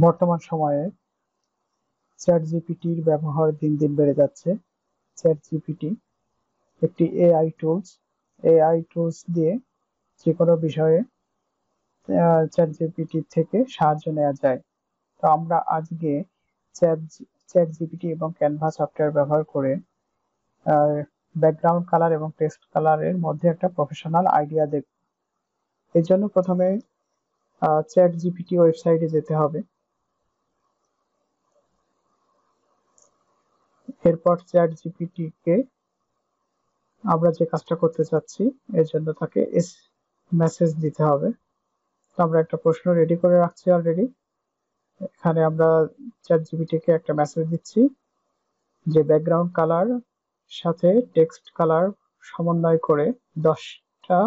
বর্তমান সময়ে চ্যাট জিপিটির ব্যবহার দিন দিন বেড়ে যাচ্ছে। চ্যাট জিপিটি একটি এআই টুলস দিয়ে যে কোনো বিষয়ে চ্যাট জিপিটি থেকে সাহায্য নেওয়া যায়। তো আমরা আজকে চ্যাট চ্যাট জিপিটি এবং ক্যানভা সফটওয়্যার ব্যবহার করে ব্যাকগ্রাউন্ড কালার এবং টেক্সট কালারের মধ্যে একটা প্রফেশনাল আইডিয়া দেখব। এর জন্য প্রথমে চ্যাট জিপিটি ওয়েবসাইটে যেতে হবে। এরপর চ্যাট জিপিটি কে আমরা যে কাজটা করতে চাচ্ছি এর জন্য তাকে মেসেজ দিতে হবে। তো আমরা একটা প্রশ্ন রেডি করে রাখছি অলরেডি। এখানে আমরা চ্যাট জিপিটি কে একটা মেসেজ দিচ্ছি যে ব্যাকগ্রাউন্ড কালার সাথে টেক্সট কালার সমন্বয় করে 10টা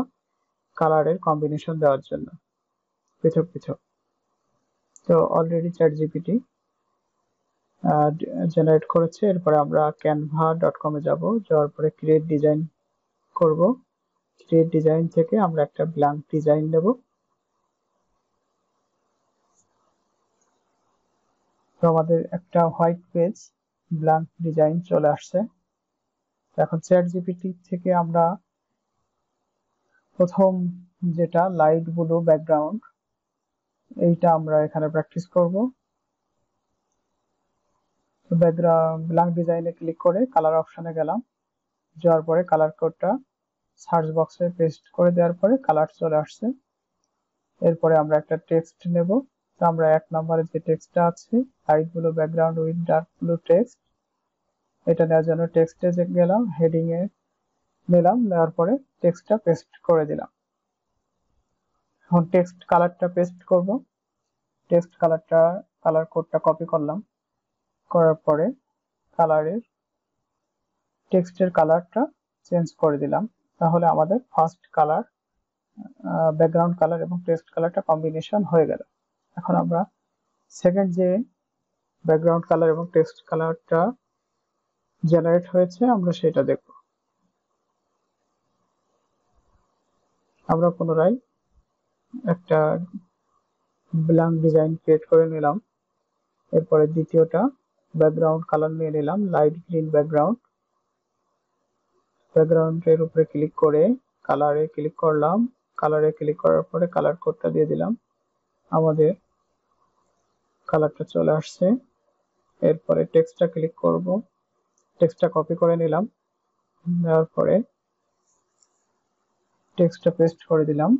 কালারের কম্বিনেশন দেওয়ার জন্য পৃথক পৃথক। তো অলরেডি চ্যাট জিপিটি জেনারেট করেছে। এরপরে আমরা canva.com এ যাওয়ার পরে ক্রিয়েট ডিজাইন করব। ক্রিয়েট ডিজাইন থেকে আমরা একটা ব্ল্যাঙ্ক ডিজাইন নেব। তো আমাদের একটা হোয়াইট পেজ ব্ল্যাঙ্ক ডিজাইন চলে আসছে। এখন চ্যাট জিপিটি থেকে আমরা প্রথম যেটা লাইট ব্লু ব্যাকগ্রাউন্ড, এইটা আমরা এখানে প্র্যাকটিস করব। ব্যাকগ্রাউন্ড ব্ল্যাঙ্ক ডিজাইনে ক্লিক করে কালার অপশনে গেলাম। যাওয়ার পরে কালার কোডটা সার্চ বক্সে পেস্ট করে দেওয়ার পরে কালার চলে আসছে। এরপরে আমরা একটা টেক্সট নেব। তো আমরা 1 নম্বরে যে টেক্সটটা আছে light blue background with dark blue text, এটা নেওয়ার জন্য টেক্সটে গেলাম, হেডিং এ নিলাম, নেওয়ার পরে টেক্সটটা পেস্ট করে দিলাম। এখন টেক্সট কালারটা পেস্ট করব। টেক্সট কালারটা কালার কোডটা কপি করলাম, করার পরে কালারের টেক্সটের কালারটা চেঞ্জ করে দিলাম। তাহলে আমাদের ফার্স্ট কালার ব্যাকগ্রাউন্ড কালার এবং টেক্সট কালারটা কম্বিনেশন হয়ে গেল। এখন আমরা সেকেন্ড যে ব্যাকগ্রাউন্ড কালার এবং টেক্সট কালারটা জেনারেট হয়েছে আমরা সেটা দেখব। আমরা পুনরায় একটা ব্ল্যাঙ্ক ডিজাইন ক্রিয়েট করে নিলাম। এরপরে দ্বিতীয়টা ব্যাকগ্রাউন্ড কালার নিয়ে নিলাম লাইট গ্রিন ব্যাকগ্রাউন্ড। ব্যাকগ্রাউন্ডের উপরে ক্লিক করে কালারে ক্লিক করলাম। কালারে ক্লিক করার পরে কালার কোডটা দিয়ে দিলাম। আমাদের কালারটা চলে আসছে। এরপরে টেক্সটটা ক্লিক করব, টেক্সটটা কপি করে নিলাম, নেওয়ার পরে টেক্সটটা পেস্ট করে দিলাম।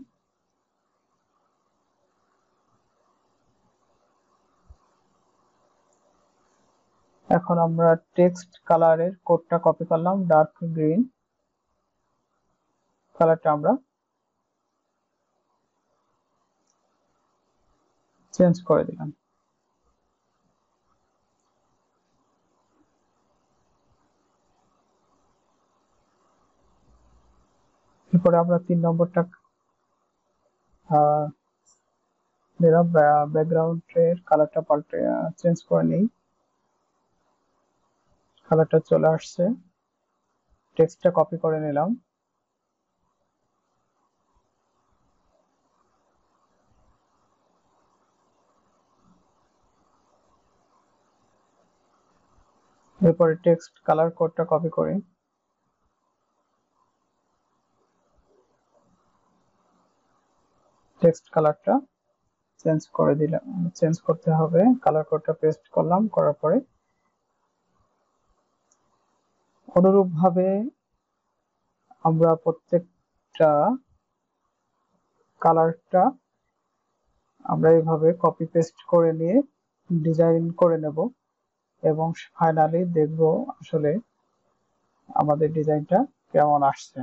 এখন আমরা টেক্সট কালারের কোডটা কপি করলাম, ডার্ক গ্রিন কালারটা আমরা চেঞ্জ করে দিলাম। এরপরে আমরা 3 নম্বরটা নিলাম, ব্যাকগ্রাউন্ডের কালারটা পাল্টে চেঞ্জ করে নিই। কালারটা চলে আসছে। টেক্সটটা কপি করে নিলাম। এরপরে টেক্সট কালার কোডটা কপি করে টেক্সট কালারটা চেঞ্জ করে দিলাম। চেঞ্জ করতে হবে, কালার কোডটা পেস্ট করলাম, করার পরে অনুরূপভাবে আমরা প্রত্যেকটা কালারটা আমরা এইভাবে কপি পেস্ট করে নিয়ে ডিজাইন করে নেব এবং ফাইনালি দেখব আসলে আমাদের ডিজাইনটা কেমন আসছে।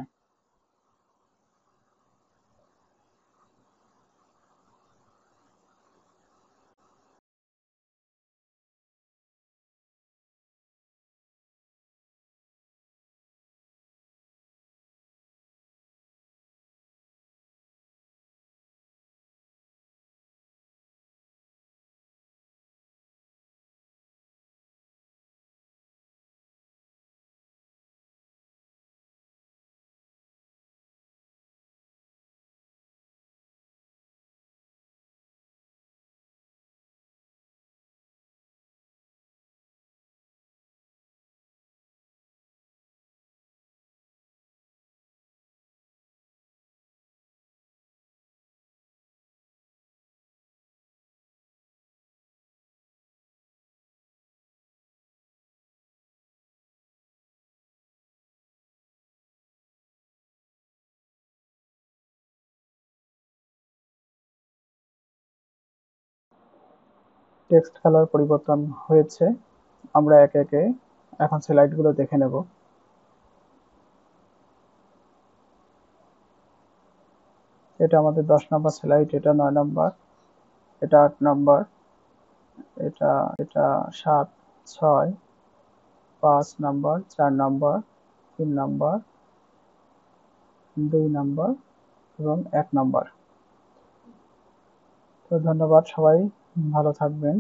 টেক্সট কালার পরিবর্তন হয়েছে। আমরা একে একে এখন স্লাইডগুলো দেখে নেব। এটা আমাদের 10 নম্বর স্লাইড, এটা 9 নম্বর, এটা 8 নম্বর, এটা এটা 7, 6, 5 নম্বর, 4 নম্বর, 3 নম্বর, 2 নম্বর এবং 1 নম্বর। তো ধন্যবাদ, সবাই ভালো থাকবেন।